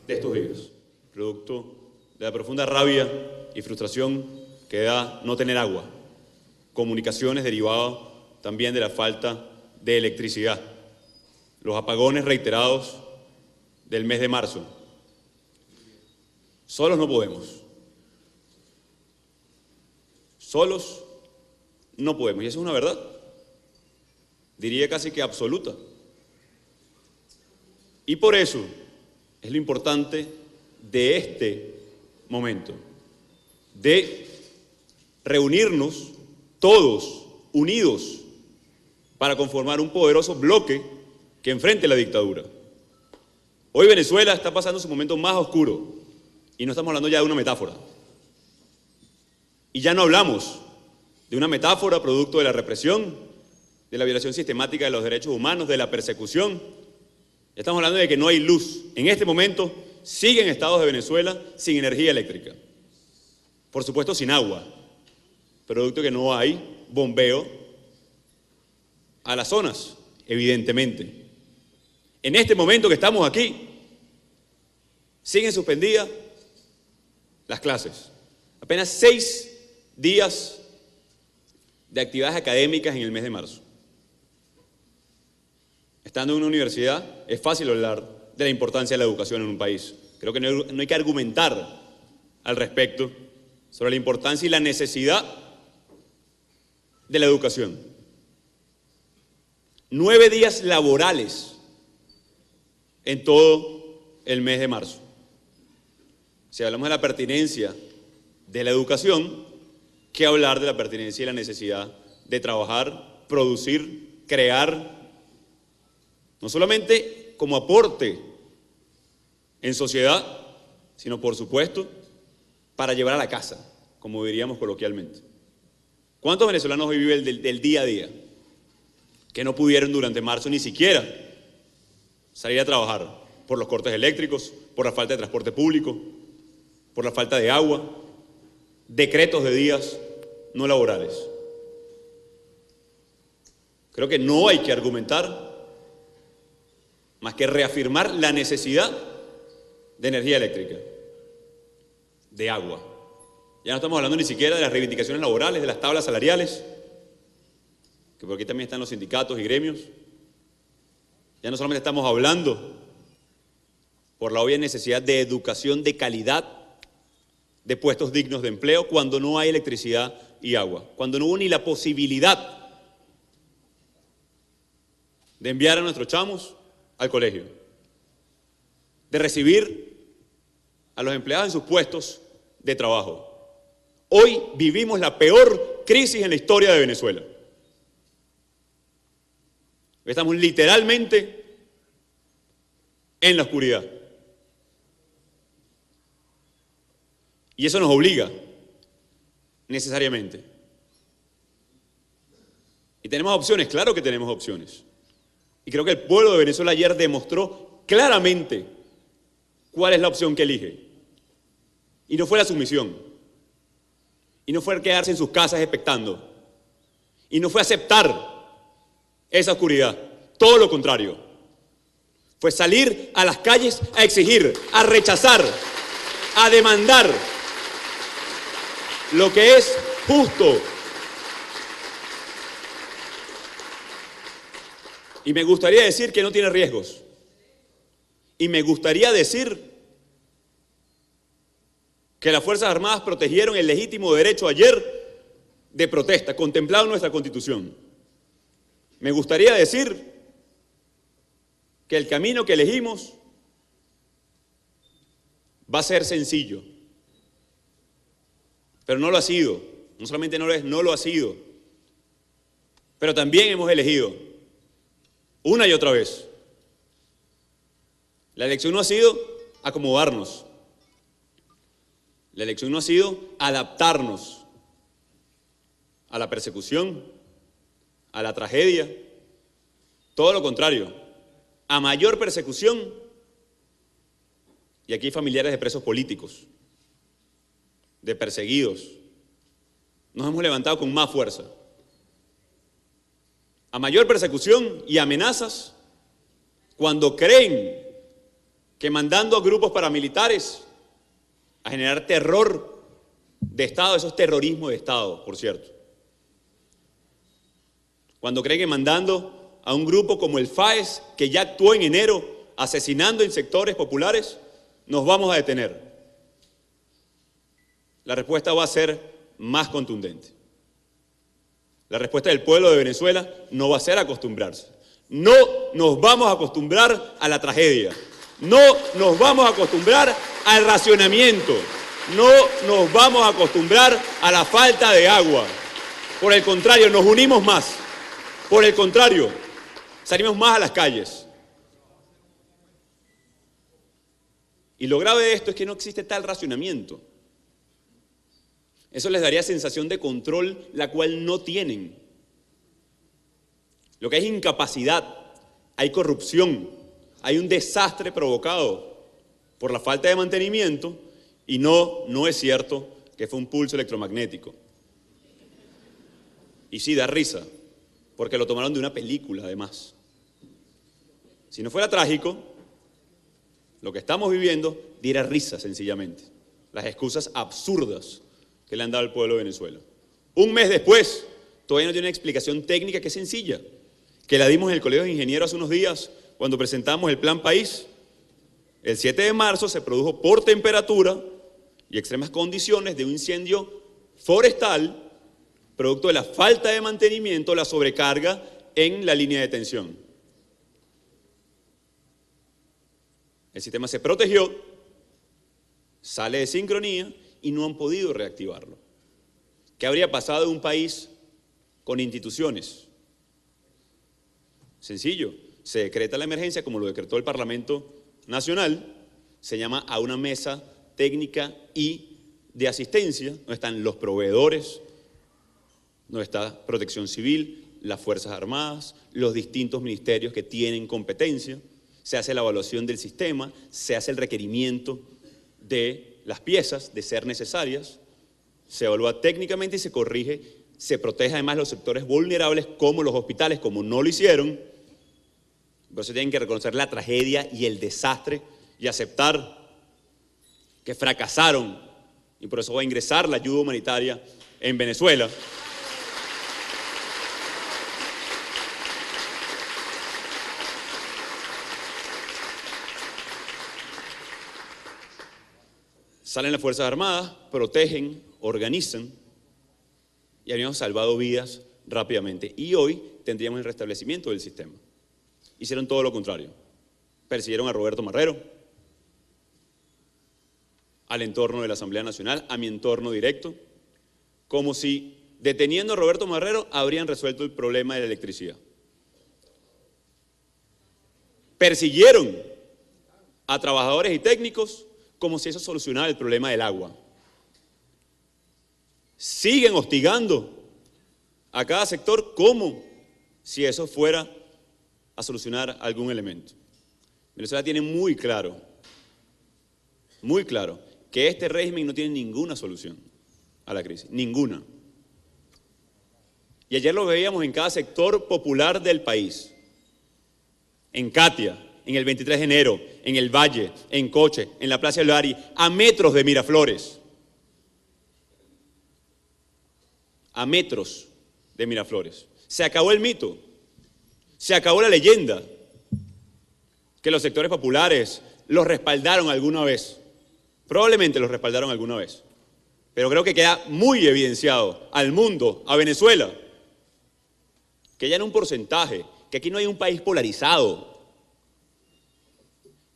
de estos días, producto de la profunda rabia y frustración que da no tener agua, comunicaciones derivadas también de la falta de electricidad, los apagones reiterados del mes de marzo. Solos no podemos. Solos no podemos, y eso es una verdad, diría casi que absoluta. Y por eso es lo importante de este momento, de reunirnos todos unidos para conformar un poderoso bloque que enfrente la dictadura. Hoy Venezuela está pasando su momento más oscuro y no estamos hablando ya de una metáfora. Y ya no hablamos de una metáfora producto de la represión, de la violación sistemática de los derechos humanos, de la persecución. Estamos hablando de que no hay luz. En este momento siguen estados de Venezuela sin energía eléctrica. Por supuesto sin agua, producto de que no hay bombeo a las zonas, evidentemente. En este momento que estamos aquí, siguen suspendidas las clases. Apenas 6 días de actividades académicas en el mes de marzo. Estando en una universidad, es fácil hablar de la importancia de la educación en un país. Creo que no hay que argumentar al respecto sobre la importancia y la necesidad de la educación. 9 días laborales en todo el mes de marzo. Si hablamos de la pertinencia de la educación, ¿qué hablar de la pertinencia y la necesidad de trabajar, producir, crear, no solamente como aporte en sociedad, sino por supuesto para llevar a la casa, como diríamos coloquialmente? ¿Cuántos venezolanos hoy viven del día a día que no pudieron durante marzo ni siquiera salir a trabajar por los cortes eléctricos, por la falta de transporte público, por la falta de agua, decretos de días no laborales? Creo que no hay que argumentar más que reafirmar la necesidad de energía eléctrica, de agua. Ya no estamos hablando ni siquiera de las reivindicaciones laborales, de las tablas salariales, que por aquí también están los sindicatos y gremios. Ya no solamente estamos hablando por la obvia necesidad de educación de calidad, de puestos dignos de empleo, cuando no hay electricidad y agua, cuando no hubo ni la posibilidad de enviar a nuestros chamos al colegio, de recibir a los empleados en sus puestos de trabajo. Hoy vivimos la peor crisis en la historia de Venezuela. Estamos literalmente en la oscuridad. Y eso nos obliga, necesariamente. ¿Y tenemos opciones? Claro que tenemos opciones. Y creo que el pueblo de Venezuela ayer demostró claramente cuál es la opción que elige. Y no fue la sumisión. Y no fue quedarse en sus casas expectando. Y no fue aceptar esa oscuridad. Todo lo contrario. Fue salir a las calles a exigir, a rechazar, a demandar lo que es justo. Y me gustaría decir que no tiene riesgos. Y me gustaría decir que las Fuerzas Armadas protegieron el legítimo derecho ayer de protesta, contemplado en nuestra Constitución. Me gustaría decir que el camino que elegimos va a ser sencillo. Pero no lo ha sido. No solamente no lo ha sido. Pero también hemos elegido una y otra vez. La elección no ha sido acomodarnos. La elección no ha sido adaptarnos a la persecución, a la tragedia. Todo lo contrario. A mayor persecución, y aquí hay familiares de presos políticos, de perseguidos, nos hemos levantado con más fuerza. A mayor persecución y amenazas, cuando creen que mandando a grupos paramilitares a generar terror de Estado, eso es terrorismo de Estado, por cierto. Cuando creen que mandando a un grupo como el FAES, que ya actuó en enero asesinando en sectores populares, nos vamos a detener. La respuesta va a ser más contundente. La respuesta del pueblo de Venezuela no va a ser acostumbrarse. No nos vamos a acostumbrar a la tragedia. No nos vamos a acostumbrar al racionamiento. No nos vamos a acostumbrar a la falta de agua. Por el contrario, nos unimos más. Por el contrario, salimos más a las calles. Y lo grave de esto es que no existe tal racionamiento. Eso les daría sensación de control, la cual no tienen. Lo que hay es incapacidad, hay corrupción, hay un desastre provocado por la falta de mantenimiento y no es cierto que fue un pulso electromagnético. Y sí, da risa, porque lo tomaron de una película además. Si no fuera trágico, lo que estamos viviendo diera risa sencillamente. Las excusas absurdas que le han dado al pueblo de Venezuela. Un mes después, todavía no tiene una explicación técnica que es sencilla, que la dimos en el Colegio de Ingenieros hace unos días cuando presentamos el Plan País. El 7 de marzo se produjo por temperatura y extremas condiciones de un incendio forestal, producto de la falta de mantenimiento, la sobrecarga en la línea de tensión. El sistema se protegió, sale de sincronía y no han podido reactivarlo. ¿Qué habría pasado en un país con instituciones? Sencillo, se decreta la emergencia como lo decretó el Parlamento Nacional, se llama a una mesa técnica y de asistencia, donde están los proveedores, donde está Protección Civil, las Fuerzas Armadas, los distintos ministerios que tienen competencia, se hace la evaluación del sistema, se hace el requerimiento de las piezas, de ser necesarias, se evalúa técnicamente y se corrige, se protege además los sectores vulnerables como los hospitales, como no lo hicieron. Entonces tienen que reconocer la tragedia y el desastre y aceptar que fracasaron y por eso va a ingresar la ayuda humanitaria en Venezuela. Salen las Fuerzas Armadas, protegen, organizan y habríamos salvado vidas rápidamente. Y hoy tendríamos el restablecimiento del sistema. Hicieron todo lo contrario. Persiguieron a Roberto Marrero, al entorno de la Asamblea Nacional, a mi entorno directo, como si deteniendo a Roberto Marrero habrían resuelto el problema de la electricidad. Persiguieron a trabajadores y técnicos como si eso solucionara el problema del agua. Siguen hostigando a cada sector como si eso fuera a solucionar algún elemento. Venezuela tiene muy claro, que este régimen no tiene ninguna solución a la crisis, ninguna. Y ayer lo veíamos en cada sector popular del país, en Catia, en el 23 de enero, en el Valle, en Coche, en la Plaza del Bari, a metros de Miraflores. A metros de Miraflores. Se acabó el mito, se acabó la leyenda, que los sectores populares los respaldaron alguna vez. Probablemente los respaldaron alguna vez. Pero creo que queda muy evidenciado al mundo, a Venezuela, que ya en un porcentaje, que aquí no hay un país polarizado,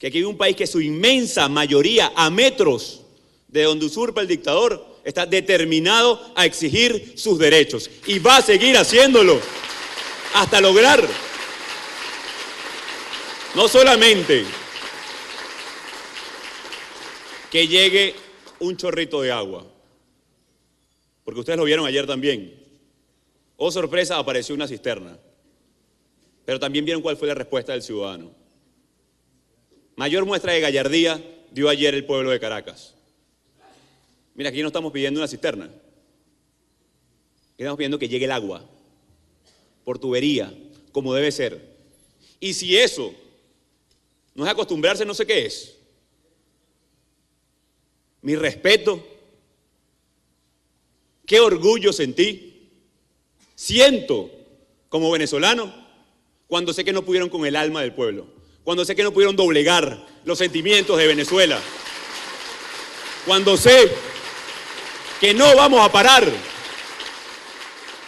que aquí hay un país que su inmensa mayoría, a metros de donde usurpa el dictador, está determinado a exigir sus derechos y va a seguir haciéndolo hasta lograr no solamente que llegue un chorrito de agua, porque ustedes lo vieron ayer también. Oh, sorpresa, apareció una cisterna, pero también vieron cuál fue la respuesta del ciudadano. Mayor muestra de gallardía dio ayer el pueblo de Caracas. Mira, aquí no estamos pidiendo una cisterna. Aquí estamos pidiendo que llegue el agua por tubería, como debe ser. Y si eso no es acostumbrarse, no sé qué es. mi respeto. Qué orgullo siento como venezolano cuando sé que no pudieron con el alma del pueblo, cuando sé que no pudieron doblegar los sentimientos de Venezuela, cuando sé que no vamos a parar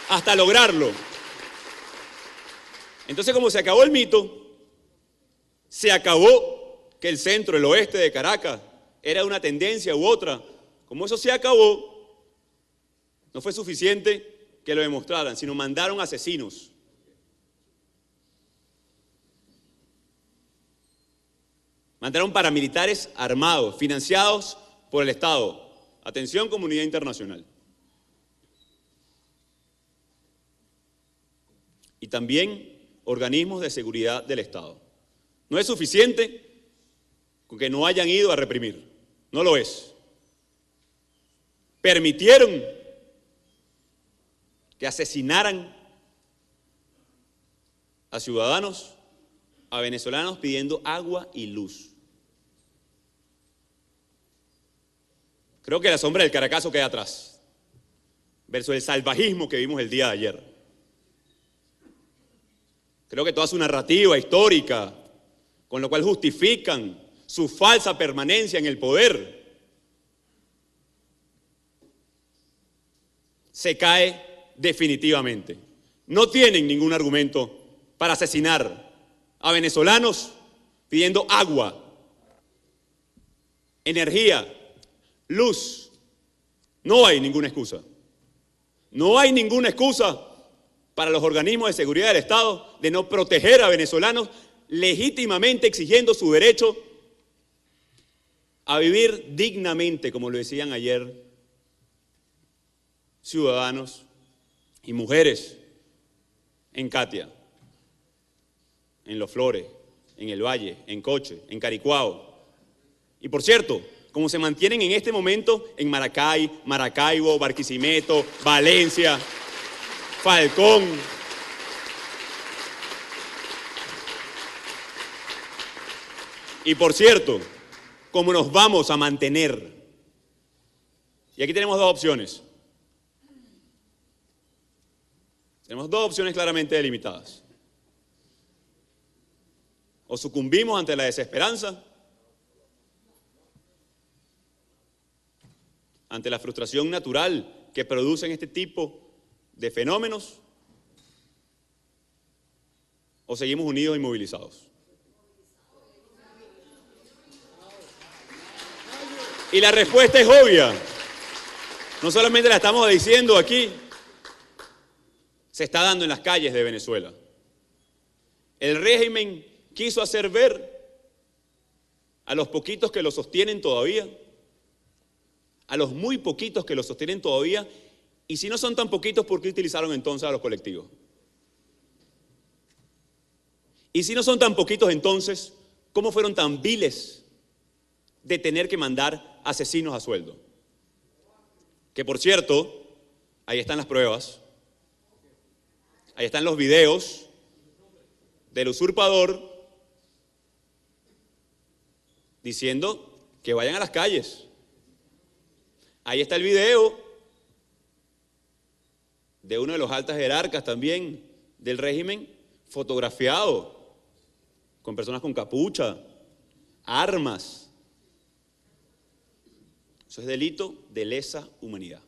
hasta lograrlo. Entonces, como se acabó el mito, se acabó que el centro, el oeste de Caracas era una tendencia u otra, como eso se acabó, no fue suficiente que lo demostraran, sino mandaron asesinos. Mandaron paramilitares armados, financiados por el Estado. Atención, comunidad internacional. Y también organismos de seguridad del Estado. No es suficiente con que no hayan ido a reprimir. No lo es. Permitieron que asesinaran a ciudadanos, a venezolanos pidiendo agua y luz. Creo que la sombra del Caracazo queda atrás, versus el salvajismo que vimos el día de ayer. Creo que toda su narrativa histórica, con lo cual justifican su falsa permanencia en el poder, se cae definitivamente. No tienen ningún argumento para asesinar a venezolanos pidiendo agua, energía, luz. No hay ninguna excusa. No hay ninguna excusa para los organismos de seguridad del Estado de no proteger a venezolanos legítimamente exigiendo su derecho a vivir dignamente, como lo decían ayer ciudadanos y mujeres en Catia, en Los Flores, en El Valle, en Coche, en Caricuao. Y por cierto, como se mantienen en este momento en Maracay, Maracaibo, Barquisimeto, Valencia, Falcón. Y por cierto, ¿cómo nos vamos a mantener? Y aquí tenemos dos opciones. Tenemos dos opciones claramente delimitadas. O sucumbimos ante la desesperanza, ante la frustración natural que producen este tipo de fenómenos, o seguimos unidos y movilizados. Y la respuesta es obvia. No solamente la estamos diciendo aquí, se está dando en las calles de Venezuela. El régimen quiso hacer ver a los poquitos que lo sostienen todavía, a los muy poquitos que lo sostienen todavía, y si no son tan poquitos, ¿por qué utilizaron entonces a los colectivos? Y si no son tan poquitos entonces, ¿cómo fueron tan viles de tener que mandar asesinos a sueldo? Que por cierto, ahí están las pruebas, ahí están los videos del usurpador diciendo que vayan a las calles. Ahí está el video de uno de los altas jerarcas también del régimen, fotografiado con personas con capucha, armas. Eso es delito de lesa humanidad.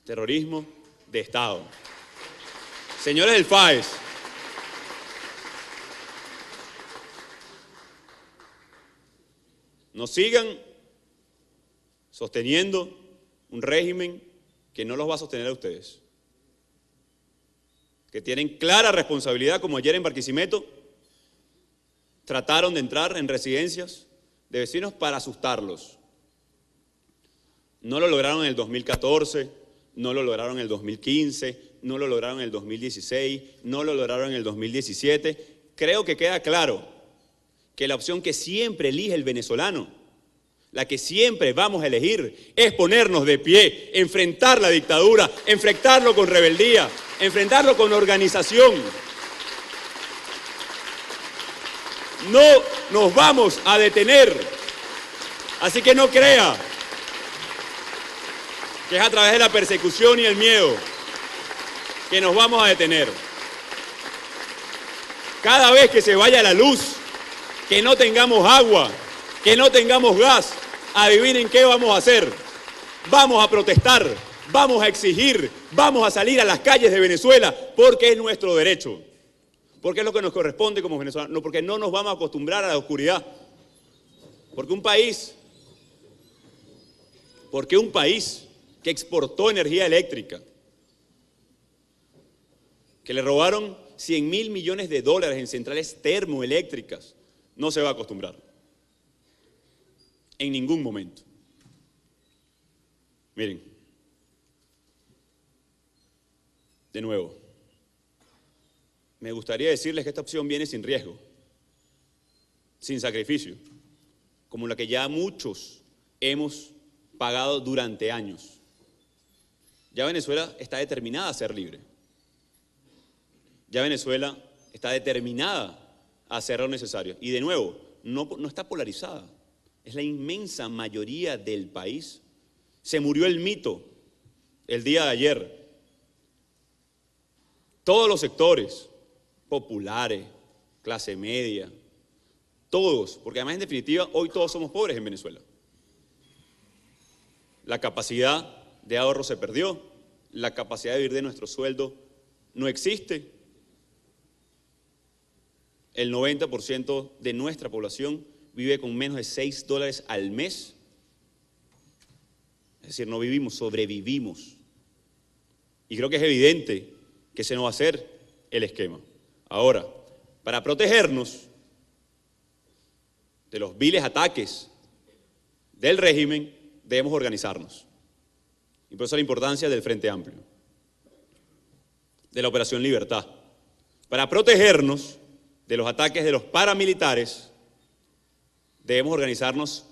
Terrorismo de Estado. Señores del FAES, no sigan sosteniendo un régimen que no los va a sostener a ustedes, que tienen clara responsabilidad, como ayer en Barquisimeto, trataron de entrar en residencias de vecinos para asustarlos. No lo lograron en el 2014, no lo lograron en el 2015, no lo lograron en el 2016, no lo lograron en el 2017. Creo que queda claro que la opción que siempre elige el venezolano, la que siempre vamos a elegir, es ponernos de pie, enfrentar la dictadura, enfrentarlo con rebeldía, enfrentarlo con organización. No nos vamos a detener Así que no crea que es a través de la persecución y el miedo que nos vamos a detener. Cada vez que se vaya la luz, que no tengamos agua, que no tengamos gas, adivinen qué vamos a hacer. Vamos a protestar, vamos a exigir, vamos a salir a las calles de Venezuela porque es nuestro derecho. Porque es lo que nos corresponde como venezolanos, no, porque no nos vamos a acostumbrar a la oscuridad. Porque un país que exportó energía eléctrica, que le robaron 100.000 millones de dólares en centrales termoeléctricas, no se va a acostumbrar. En ningún momento. Miren, de nuevo, me gustaría decirles que esta opción viene sin riesgo, sin sacrificio, como la que ya muchos hemos pagado durante años. Ya Venezuela está determinada a ser libre. Ya Venezuela está determinada a hacer lo necesario. Y de nuevo, no está polarizada. Es la inmensa mayoría del país. Se murió el mito el día de ayer. Todos los sectores, populares, clase media, todos, porque además en definitiva hoy todos somos pobres en Venezuela. La capacidad de ahorro se perdió, la capacidad de vivir de nuestro sueldo no existe. El 90% de nuestra población vive con menos de $6 al mes. Es decir, no vivimos, sobrevivimos. Y creo que es evidente que ese no va a ser el esquema. Ahora, para protegernos de los viles ataques del régimen, debemos organizarnos. Y por eso la importancia del Frente Amplio, de la Operación Libertad. Para protegernos de los ataques de los paramilitares, debemos organizarnos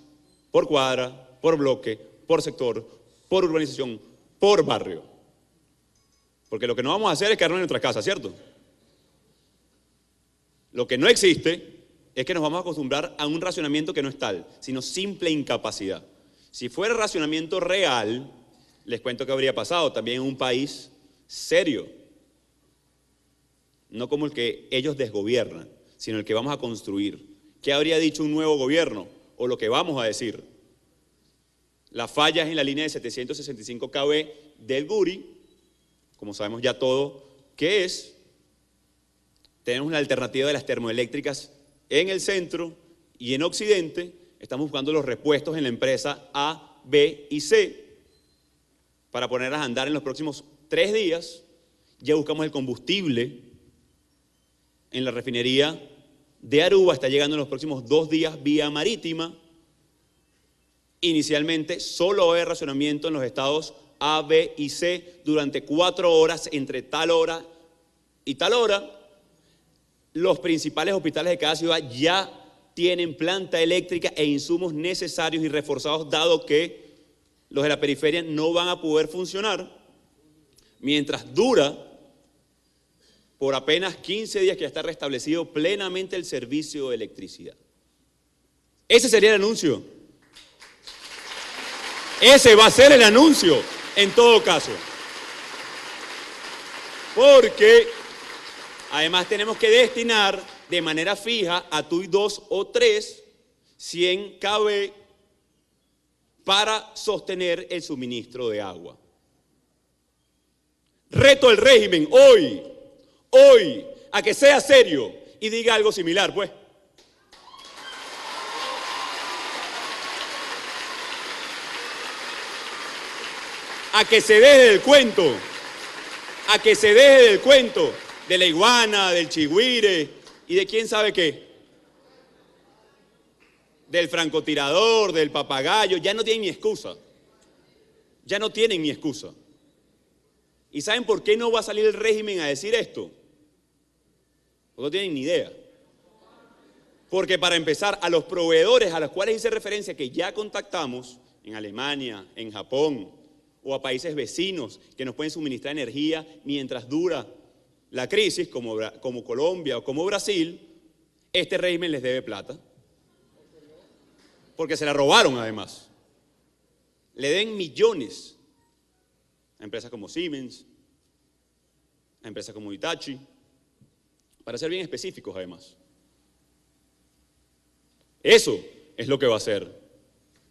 por cuadra, por bloque, por sector, por urbanización, por barrio. Porque lo que no vamos a hacer es quedarnos en nuestras casas, ¿cierto? Lo que no existe es que nos vamos a acostumbrar a un racionamiento que no es tal, sino simple incapacidad. Si fuera racionamiento real, les cuento qué habría pasado también en un país serio, no como el que ellos desgobiernan, sino el que vamos a construir. ¿Qué habría dicho un nuevo gobierno? O lo que vamos a decir. Las fallas en la línea de 765 kV del Guri, como sabemos ya todo qué es, tenemos una alternativa de las termoeléctricas en el centro y en occidente. Estamos buscando los repuestos en la empresa A, B y C para ponerlas a andar en los próximos 3 días. Ya buscamos el combustible en la refinería de Aruba, está llegando en los próximos 2 días vía marítima. Inicialmente solo va a haber racionamiento en los estados A, B y C durante 4 horas entre tal hora y tal hora. Los principales hospitales de cada ciudad ya tienen planta eléctrica e insumos necesarios y reforzados, dado que los de la periferia no van a poder funcionar, mientras dura por apenas 15 días que ya está restablecido plenamente el servicio de electricidad. Ese sería el anuncio. Ese va a ser el anuncio en todo caso. Porque además tenemos que destinar de manera fija a TUI 2 o 3 100 kV para sostener el suministro de agua. Reto al régimen hoy, a que sea serio y diga algo similar, pues. A que se deje del cuento, de la iguana, del chigüire y de quién sabe qué. Del francotirador, del papagayo, ya no tienen ni excusa. Ya no tienen ni excusa. ¿Y saben por qué no va a salir el régimen a decir esto? No tienen ni idea. Porque para empezar, a los proveedores a los cuales hice referencia que ya contactamos en Alemania, en Japón o a países vecinos que nos pueden suministrar energía mientras dura la crisis, como Colombia o como Brasil, este régimen les debe plata. porque se la robaron además. Le deben millones a empresas como Siemens, a empresas como Hitachi, para ser bien específicos además. Eso es lo que va a hacer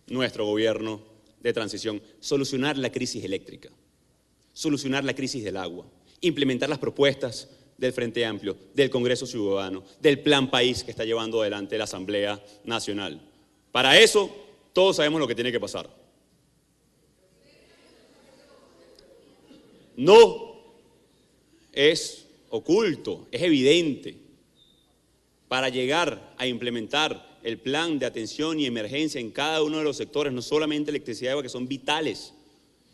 nuestro gobierno de transición: solucionar la crisis eléctrica, solucionar la crisis del agua, implementar las propuestas del Frente Amplio, del Congreso Ciudadano, del Plan País que está llevando adelante la Asamblea Nacional. Para eso, todos sabemos lo que tiene que pasar. No es oculto, es evidente. Para llegar a implementar el plan de atención y emergencia en cada uno de los sectores, no solamente electricidad y agua, que son vitales,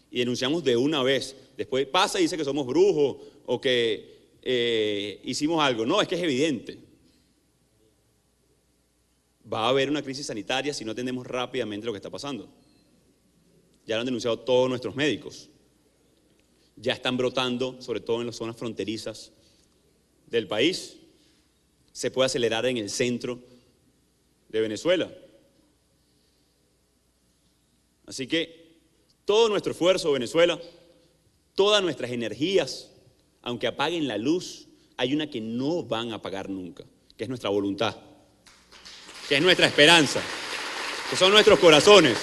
y denunciamos de una vez. Después pasa y dice que somos brujos o que hicimos algo. No, es que es evidente. Va a haber una crisis sanitaria si no atendemos rápidamente lo que está pasando. Ya lo han denunciado todos nuestros médicos. Ya están brotando, sobre todo en las zonas fronterizas del país. Se puede acelerar en el centro de Venezuela. Así que todo nuestro esfuerzo, Venezuela, todas nuestras energías, aunque apaguen la luz, hay una que no van a apagar nunca, que es nuestra voluntad, que es nuestra esperanza, que son nuestros corazones.